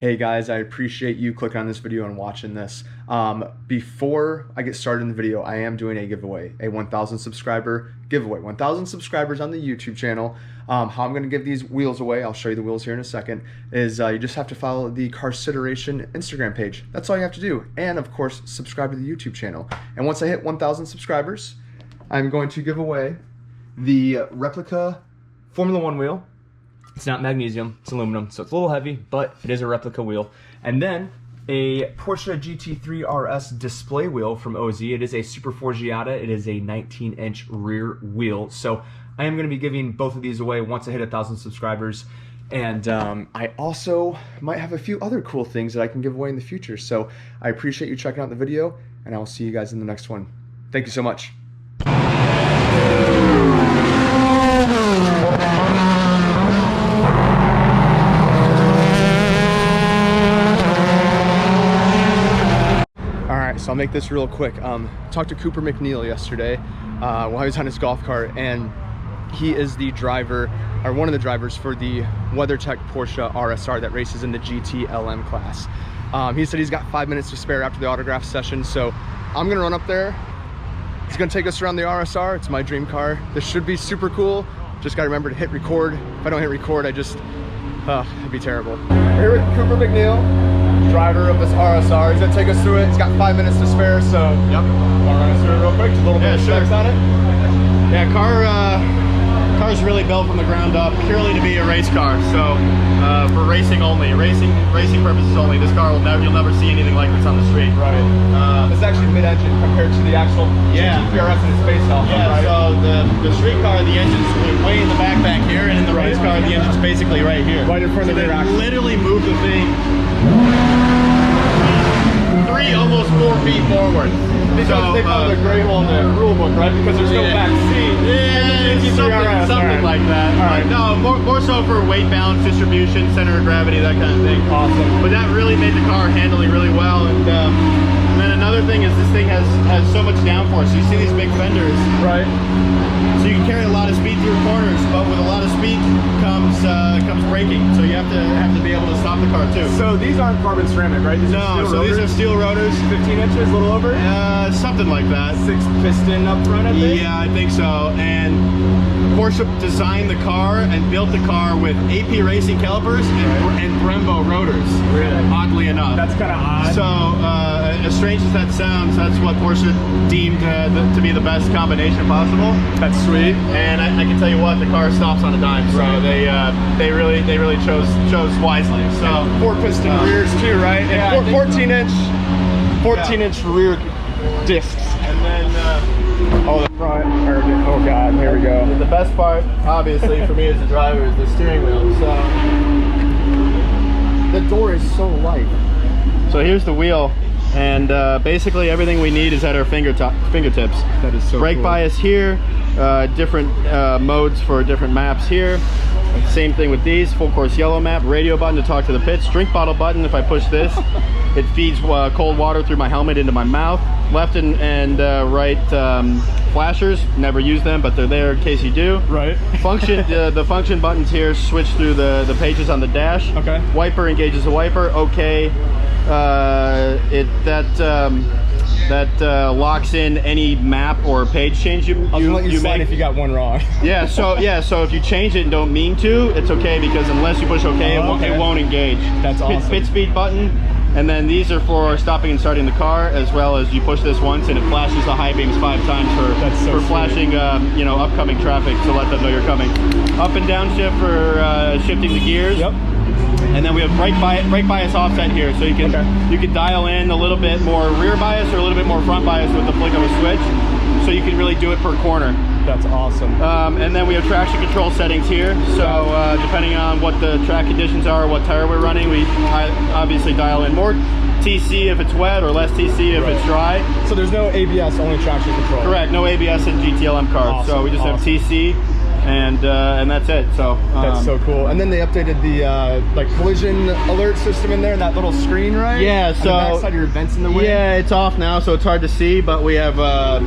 Hey guys, I appreciate you clicking on this video and watching this. Before I get started in the video, I am doing a giveaway, a 1,000 subscriber giveaway. 1,000 subscribers on the YouTube channel. How I'm going to give these wheels away, I'll show you the wheels here in a second, is you just have to follow the Carsideration Instagram page. That's all you have to do. And of course, subscribe to the YouTube channel. And once I hit 1,000 subscribers, I'm going to give away the replica Formula One wheel. It's not magnesium, it's aluminum, so it's a little heavy, but it is a replica wheel. And then a Porsche GT3 RS display wheel from OZ. It is a Super Forgiata. It is a 19-inch rear wheel. So I am going to be giving both of these away once I hit 1,000 subscribers. And I also might have a few other cool things that I can give away in the future. So I appreciate you checking out the video, and I will see you guys in the next one. Thank you so much. So I'll make this real quick. Talked to Cooper MacNeil yesterday while he was on his golf cart, and he is the driver, or one of the drivers for the WeatherTech Porsche RSR that races in the GT-LM class. He said he's got 5 minutes to spare after the autograph session, so I'm gonna run up there. He's gonna take us around the RSR. It's my dream car. This should be super cool. Just gotta remember to hit record. If I don't hit record, it'd be terrible. We're here with Cooper MacNeil, driver of this RSR. He's gonna take us through it. He's got 5 minutes to spare, so yep. Wanna run us through it real quick? Just a little bit of specs on it. Yeah, car's really built from the ground up purely to be a race car. So for racing only, racing purposes only. This car you'll never see anything like this on the street. Right. It's actually mid-engine compared to the actual GT3 RS and its base health. Yeah. Right? So the street car, the engine's way in the back here, and in the race car, the engine's basically right here. Right in front of the rear axle. Literally move the thing 3, almost 4 feet forward. Because they found a gray hole in the rule book, right? Because there's no back seat. Yeah, something like that. Right. No, more so for weight balance, distribution, center of gravity, that kind of thing. Awesome. But that really made the car handling really well. And then another thing is this thing has so much downforce. You see these big fenders, right? So you can carry a lot of speed through corners, but with a lot of speed comes braking. So you have to be able to stop the car too. So these aren't carbon ceramic, right? These are steel rotors? These are steel rotors. 15 inches, a little over? Something like that. 6 piston up front, I think? Yeah, I think so. And Porsche designed the car and built the car with AP Racing calipers and Brembo rotors. Really? Oddly enough. That's kind of odd. So, as strange as that sounds, that's what Porsche deemed to be the best combination possible. That's sweet. And I can tell you what, the car stops on a dime. So they really chose wisely. So 4 piston rears too, right? Yeah, and 14 inch rear discs. And then oh, the front. Oh god, here we go. The best part, obviously, for me as a driver, is the steering wheel. So the door is so light. So here's the wheel, and basically everything we need is at our fingertips. That is so Brake cool. bias here, different modes for different maps here. Same thing with these, full course yellow map, radio button to talk to the pits, drink bottle button. If I push this, it feeds cold water through my helmet into my mouth. Left and right flashers, never use them, but they're there in case you do. Right. Function, the function buttons here switch through the pages on the dash. Okay. Wiper engages the wiper. Okay. That locks in any map or page change you make if you got one wrong. Yeah, so if you change it and don't mean to, it's okay, because unless you push okay, it won't engage. That's awesome. Pit speed button, and then these are for stopping and starting the car, as well as you push this once and it flashes the high beams 5 times for flashing upcoming traffic to let them know you're coming. Up and down shift for shifting the gears. Yep. And then we have brake bias offset here, so you can dial in a little bit more rear bias or a little bit more front bias with the flick of a switch, so you can really do it per corner. That's awesome. And then we have traction control settings here, so depending on what the track conditions are or what tire we're running, we obviously dial in more TC if it's wet or less TC if it's dry. So there's no ABS, only traction control? Correct, no ABS in GT-LM cars. Awesome. So we just have TC. and that's it. So that's so cool. And then they updated the like collision alert system in there, and that little screen, right? Yeah. So on the backside, your vents in the way. Yeah, it's off now, so it's hard to see. But we have a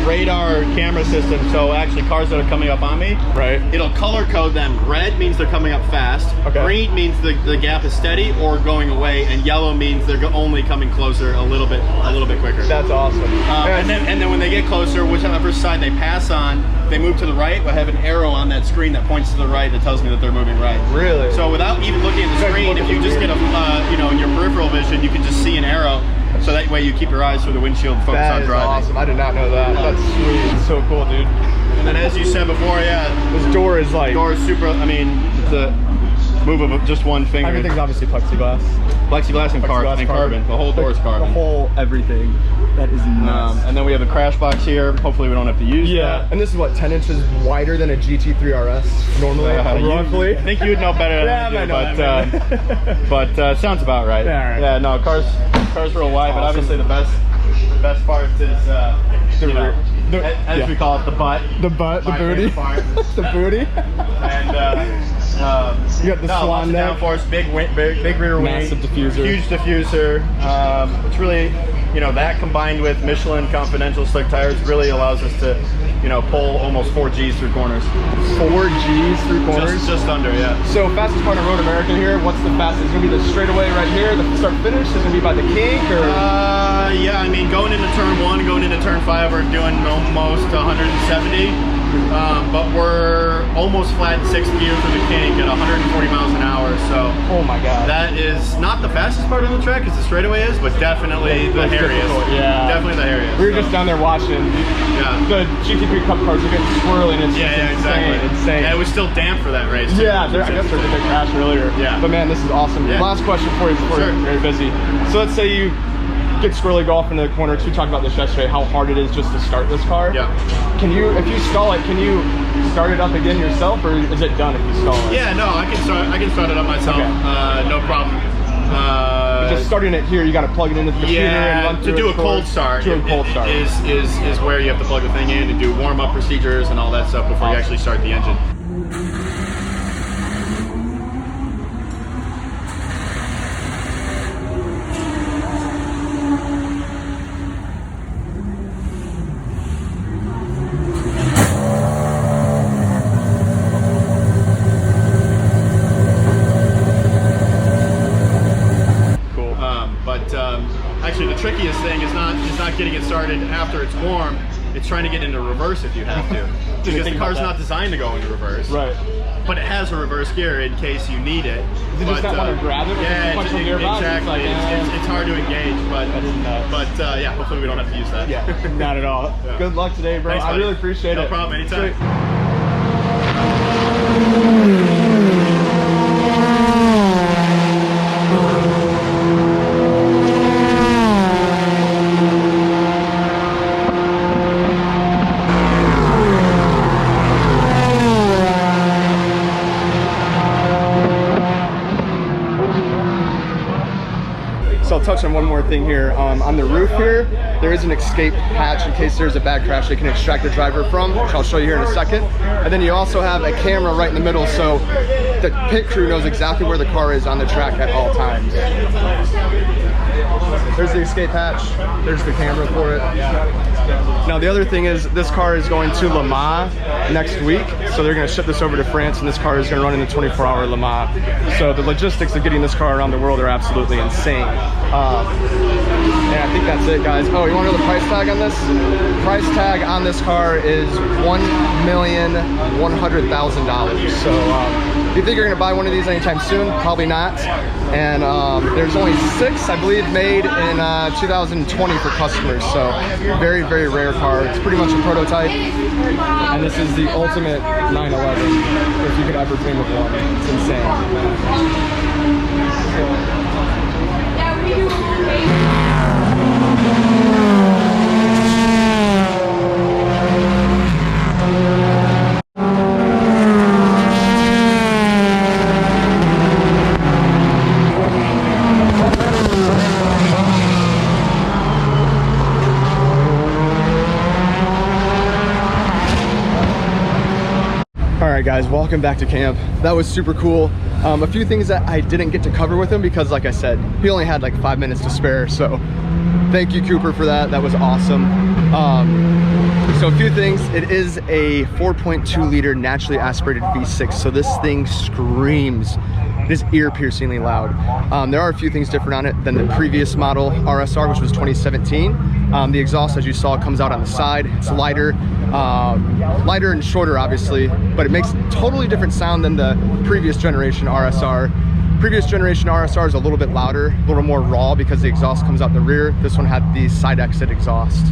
radar camera system. So actually, cars that are coming up on me, right? It'll color code them. Red means they're coming up fast. Okay. Green means the gap is steady or going away, and yellow means they're only coming closer a little bit quicker. That's awesome. And then when they get closer, whichever side they pass on, they move to the right. We'll have an arrow on that screen that points to the right that tells me that they're moving right. Really? So without even looking at the screen, if you just get a, you know, in your peripheral vision, you can just see an arrow. So that way you keep your eyes through the windshield, focus on driving. That is awesome. I did not know that. That's sweet. It's so cool, dude. And then as you said before, yeah, this door is like... Door is super, I mean, the move of just one finger. Everything's obviously plexiglass. Plexiglass and carbon. The whole door is carbon. The whole everything. That is nuts. And then we have a crash box here. Hopefully we don't have to use that. And this is what, 10 inches wider than a GT3 RS normally, roughly? I think you'd know better than I do, but sounds about right. Yeah, no, cars real wide, but obviously the best part is as we call it, the butt. The butt, the booty. The booty. And you got the swan neck. Downforce, big rear wing, massive diffuser, huge diffuser. It's really, you know, that combined with Michelin Confidential slick tires really allows us to, you know, pull almost 4 Gs through corners. 4 Gs through corners? Just under, yeah. So fastest part of Road America here, what's the fastest? Is it going to be the straightaway right here, the start finish? Is it going to be by the kink, or? Yeah, I mean, going into turn 1, going into turn 5, we're doing almost 170. But we're almost flat in 6th gear for the kink at 140 miles an hour, so oh my god, that is not the fastest part of the track as the straightaway is, but definitely the hairiest. Yeah, definitely the hairiest. We were just down there watching. Yeah, the GT3 Cup cars are getting swirling. It's insane. Yeah, it was still damp for that race. Yeah, I guess there was a big crash earlier. Yeah, but man, this is awesome. Yeah. Last question for you before you're very busy. So let's say you get squirrely, go off into the corner. We talked about this yesterday, how hard it is just to start this car. Yeah. Can you, if you stall it, can you start it up again yourself, or is it done if you stall it? Yeah, no, I can start it up myself. Okay. No problem. Just starting it here, you got to plug it into the computer and run through to do a cold start. Is where you have to plug the thing in and do warm up procedures and all that stuff before you actually start the engine. Actually, the trickiest thing is not getting it started after it's warm. It's trying to get into reverse if you have to, because the car's not designed to go into reverse. Right. But it has a reverse gear in case you need it. Does it just not want to grab it? Yeah, exactly. It's hard to engage, but yeah, hopefully we don't have to use that. Yeah, not at all. Yeah. Good luck today, bro. Thanks, I really appreciate it. No problem. Anytime. So I'll touch on one more thing here. On the roof here, there is an escape hatch in case there's a bad crash they can extract the driver from, which I'll show you here in a second. And then you also have a camera right in the middle, so the pit crew knows exactly where the car is on the track at all times. There's the escape hatch. There's the camera for it. Now the other thing is this car is going to Le Mans next week, so they're going to ship this over to France, and this car is going to run in the 24-hour Le Mans. So the logistics of getting this car around the world are absolutely insane. And I think that's it, guys. Oh, you want to know the price tag on this? Price tag on this car is $1,100,000. So you think you're going to buy one of these anytime soon? Probably not. And there's only 6, I believe, made in 2020 for customers. So very, very rare car. It's pretty much a prototype. And this is the ultimate 911, if you could ever dream of one. It's insane. right, guys, welcome back to camp. That was super cool. A few things that I didn't get to cover with him because, like I said, he only had like 5 minutes to spare. So thank you, Cooper, for that. That was awesome. So a few things. It is a 4.2 liter naturally aspirated V6. So this thing screams. It is ear-piercingly loud. There are a few things different on it than the previous model RSR, which was 2017. The exhaust, as you saw, comes out on the side. It's lighter and shorter, obviously, but it makes a totally different sound than the previous generation RSR. Previous generation RSR is a little bit louder, a little more raw because the exhaust comes out the rear. This one had the side exit exhaust.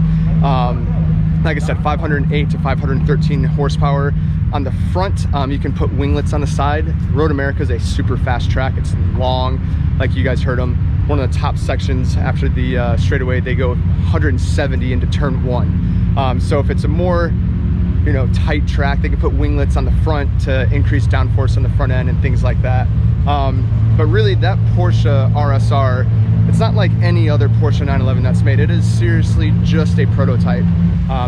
Like I said, 508 to 513 horsepower. On the front, you can put winglets on the side. Road America is a super fast track. It's long, like you guys heard them. One of the top sections after the straightaway, they go 170 into turn 1. So if it's a more, you know, tight track, they can put winglets on the front to increase downforce on the front end and things like that. But really, that Porsche RSR, it's not like any other Porsche 911 that's made. It is seriously just a prototype.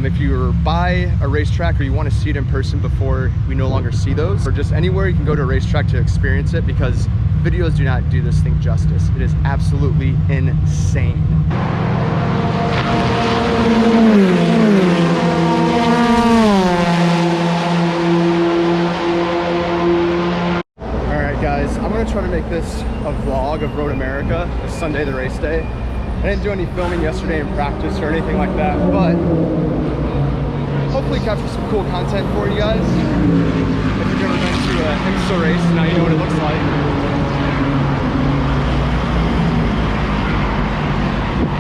If you buy a racetrack or you want to see it in person before we no longer see those, or just anywhere you can go to a racetrack to experience it, because videos do not do this thing justice. It is absolutely insane. Alright guys, I'm going to try to make this a vlog of Road America, the Sunday, the race day. I didn't do any filming yesterday in practice or anything like that, but hopefully capture some cool content for you guys. If you've ever been to a IMSA race, now you know what it looks like.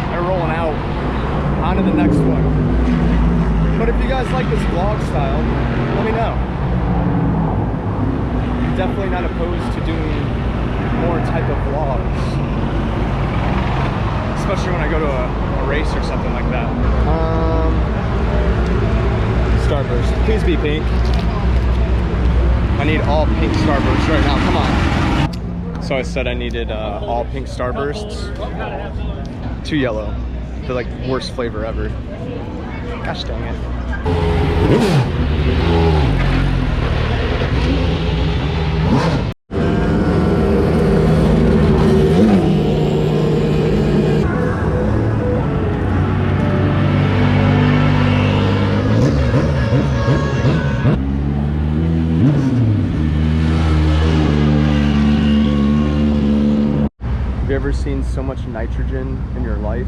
They're rolling out. On to the next one. But if you guys like this vlog style, let me know. I'm definitely not opposed to doing more type of vlogs. Especially when I go to a race or something like that. Starburst, please be pink. I need all pink Starbursts right now, come on. So I said I needed all pink Starbursts. 2 yellow. They're like the worst flavor ever. Gosh dang it. Have you ever seen so much nitrogen in your life?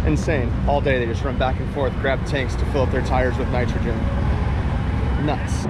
Insane. All day they just run back and forth, grab tanks to fill up their tires with nitrogen. Nuts.